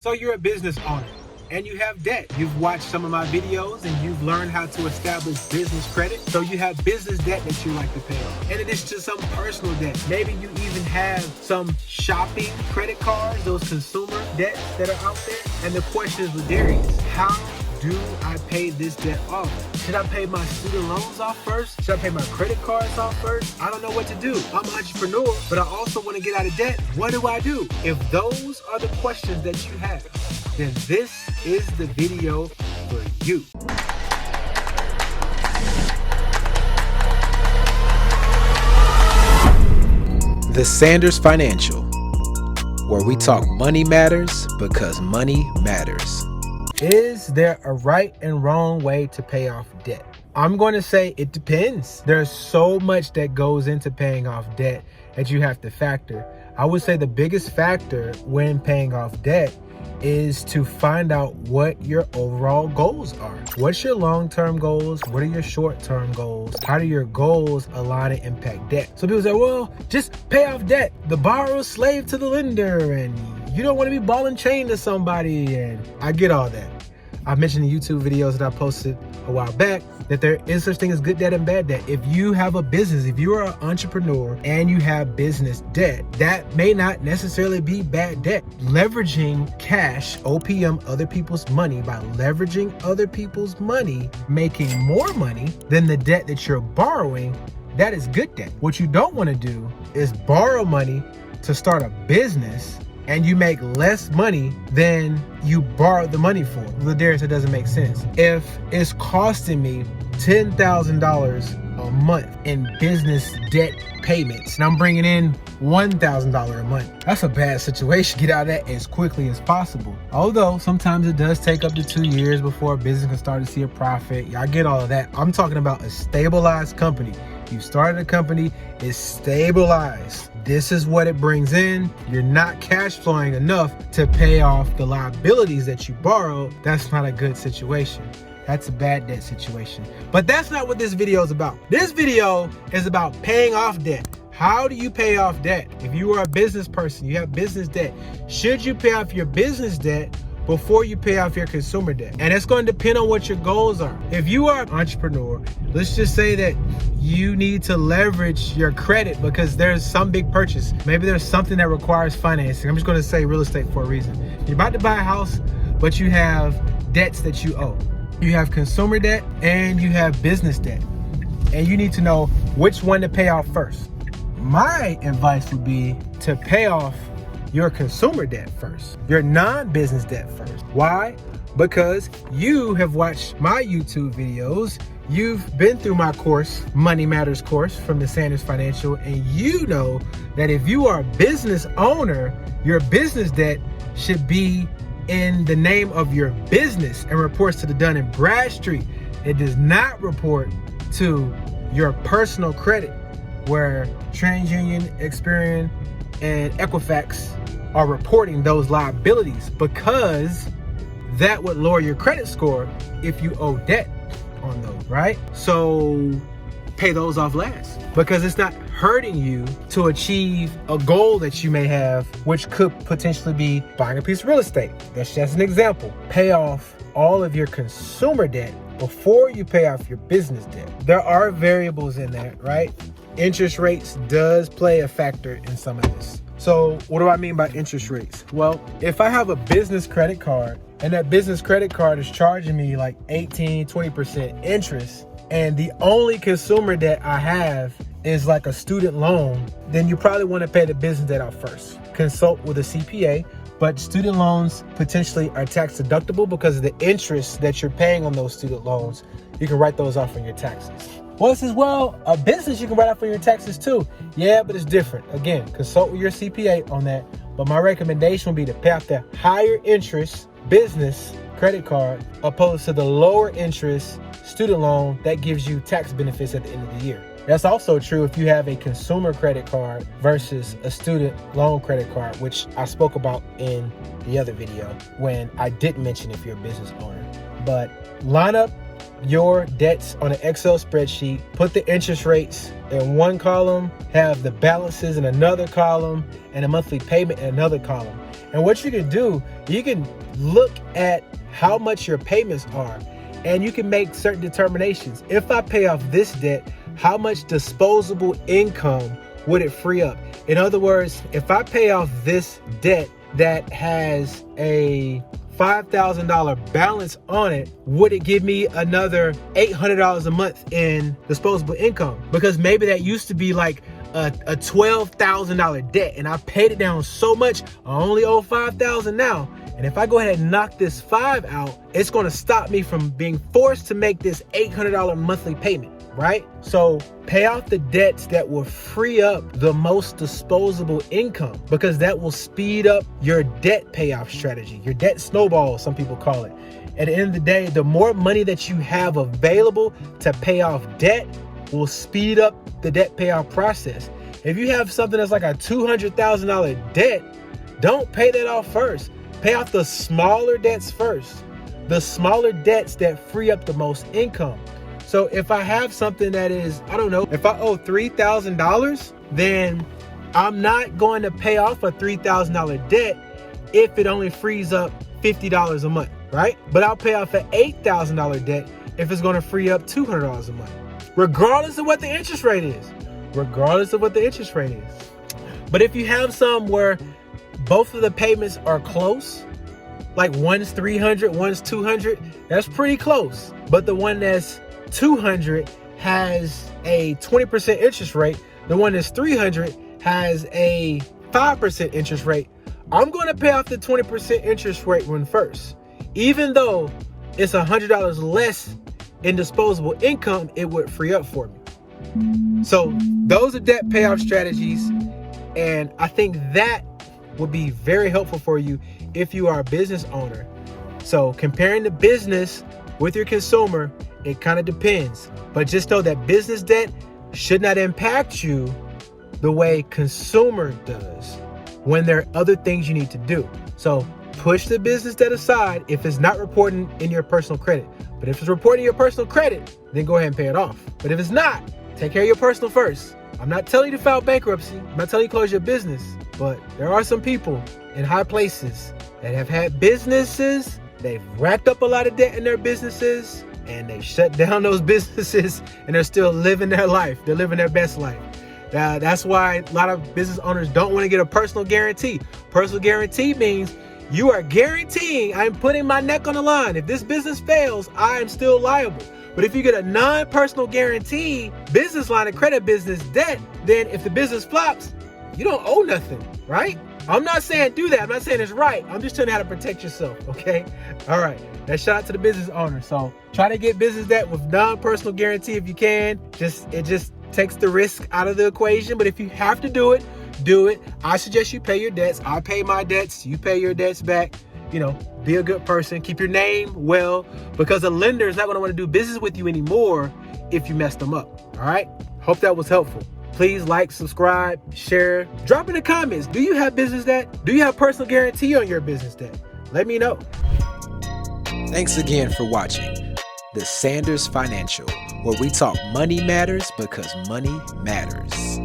So you're a business owner and you have debt. You've watched some of my videos and you've learned how to establish business credit. So you have business debt that you like to pay off. In addition to some personal debt, maybe you even have some shopping credit cards, those consumer debts that are out there. And the question is with Darius, how do I pay this debt off? Should I pay my student loans off first? Should I pay my credit cards off first? I don't know what to do. I'm an entrepreneur, but I also want to get out of debt. What do I do? If those are the questions that you have, then this is the video for you. The Sanders Financial, where we talk money matters because money matters. Is there a right and wrong way to pay off debt? I'm going to say it depends. There's so much that goes into paying off debt that you have to factor. I would say the biggest factor when paying off debt is to find out what your overall goals are. What's your long-term goals? What are your short-term goals? How do your goals align and impact debt? So people say, well, just pay off debt. The borrower's slave to the lender, and you don't want to be ball and chain to somebody. And I get all that. I mentioned in YouTube videos that I posted a while back that there is such thing as good debt and bad debt. If you have a business, if you are an entrepreneur and you have business debt, that may not necessarily be bad debt. Leveraging cash, OPM, other people's money, by leveraging other people's money, making more money than the debt that you're borrowing, that is good debt. What you don't want to do is borrow money to start a business and you make less money than you borrowed the money for. Ladarius, it doesn't make sense. If it's costing me $10,000 a month in business debt payments, and I'm bringing in $1,000 a month, that's a bad situation. Get out of that as quickly as possible. Although sometimes it does take up to 2 years before a business can start to see a profit. I get all of that. I'm talking about a stabilized company. You started a company, it's stabilized. This is what it brings in. You're not cash flowing enough to pay off the liabilities that you borrowed. That's not a good situation. That's a bad debt situation. But that's not what this video is about. This video is about paying off debt. How do you pay off debt? If you are a business person, you have business debt, should you pay off your business debt before you pay off your consumer debt? And it's going to depend on what your goals are. If you are an entrepreneur, let's just say that you need to leverage your credit because there's some big purchase. Maybe there's something that requires financing. I'm just going to say real estate for a reason. You're about to buy a house, but you have debts that you owe. You have consumer debt and you have business debt. And you need to know which one to pay off first. My advice would be to pay off your consumer debt first, your non-business debt first. Why? Because you have watched my YouTube videos. You've been through my course, Money Matters course from the Sanders Financial, and you know that if you are a business owner, your business debt should be in the name of your business and reports to the Dun & Bradstreet. It does not report to your personal credit, where TransUnion, Experian, and Equifax are reporting those liabilities, because that would lower your credit score if you owe debt on those, right? So pay those off last, because it's not hurting you to achieve a goal that you may have, which could potentially be buying a piece of real estate. That's just an example. Pay off all of your consumer debt before you pay off your business debt. There are variables in that, right? Interest rates does play a factor in some of this. So what do I mean by interest rates? Well, if I have a business credit card and that business credit card is charging me like 18, 20% interest, and the only consumer debt I have is like a student loan, then you probably want to pay the business debt off first. Consult with a CPA, but student loans potentially are tax deductible because of the interest that you're paying on those student loans. You can write those off on your taxes. Well, it says, well, a business you can write off on your taxes too. Yeah, but it's different. Again, consult with your CPA on that. But my recommendation would be to pay off the higher interest business credit card opposed to the lower interest student loan that gives you tax benefits at the end of the year. That's also true if you have a consumer credit card versus a student loan credit card, which I spoke about in the other video when I didn't mention if you're a business owner. But line up your debts on an Excel spreadsheet, put the interest rates in one column, have the balances in another column, and a monthly payment in another column. And what you can do, you can look at how much your payments are, and you can make certain determinations. If I pay off this debt, how much disposable income would it free up? In other words, if I pay off this debt that has a $5,000 balance on it, would it give me another $800 a month in disposable income? Because maybe that used to be like a $12,000 debt, and I paid it down so much, I only owe $5,000 now. And if I go ahead and knock this $5,000 out, it's going to stop me from being forced to make this $800 monthly payment, right? So pay off the debts that will free up the most disposable income, because that will speed up your debt payoff strategy, your debt snowball, some people call it. At the end of the day, the more money that you have available to pay off debt will speed up the debt payoff process. If you have something that's like a $200,000 debt, don't pay that off first. Pay off the smaller debts first. The smaller debts that free up the most income. So if I have something that is, I don't know, if I owe $3,000, then I'm not going to pay off a $3,000 debt if it only frees up $50 a month, right? But I'll pay off an $8,000 debt if it's going to free up $200 a month, regardless of what the interest rate is. Regardless of what the interest rate is. But if you have some where both of the payments are close, like one's 300, one's 200, that's pretty close. But the one that's 200 has a 20% interest rate. The one that's 300 has a 5% interest rate. I'm going to pay off the 20% interest rate one first. Even though it's $100 less in disposable income, it would free up for me. So those are debt payoff strategies. And I think that would be very helpful for you if you are a business owner. So comparing the business with your consumer, it kind of depends. But just know that business debt should not impact you the way consumer does when there are other things you need to do. So push the business debt aside if it's not reporting in your personal credit. But if it's reporting your personal credit, then go ahead and pay it off. But if it's not, take care of your personal first. I'm not telling you to file bankruptcy. I'm not telling you to close your business. But there are some people in high places that have had businesses. They've racked up a lot of debt in their businesses, and they shut down those businesses, and they're still living their life. They're living their best life. That's why a lot of business owners don't want to get a personal guarantee. Personal guarantee means you are guaranteeing, I'm putting my neck on the line. If this business fails, I am still liable. But if you get a non-personal guarantee business line of credit, business debt, then if the business flops, you don't owe nothing, right? I'm not saying do that. I'm not saying it's right. I'm just telling you how to protect yourself, okay? All right. That's shout out to the business owner. So try to get business debt with non-personal guarantee if you can. It just takes the risk out of the equation. But if you have to do it, do it. I suggest you pay your debts. I pay my debts. You pay your debts back. Be a good person. Keep your name well, because a lender is not going to want to do business with you anymore if you mess them up. All right. Hope that was helpful. Please like, subscribe, share, drop in the comments. Do you have business debt? Do you have personal guarantee on your business debt? Let me know. Thanks again for watching The Sanders Financial, where we talk money matters because money matters.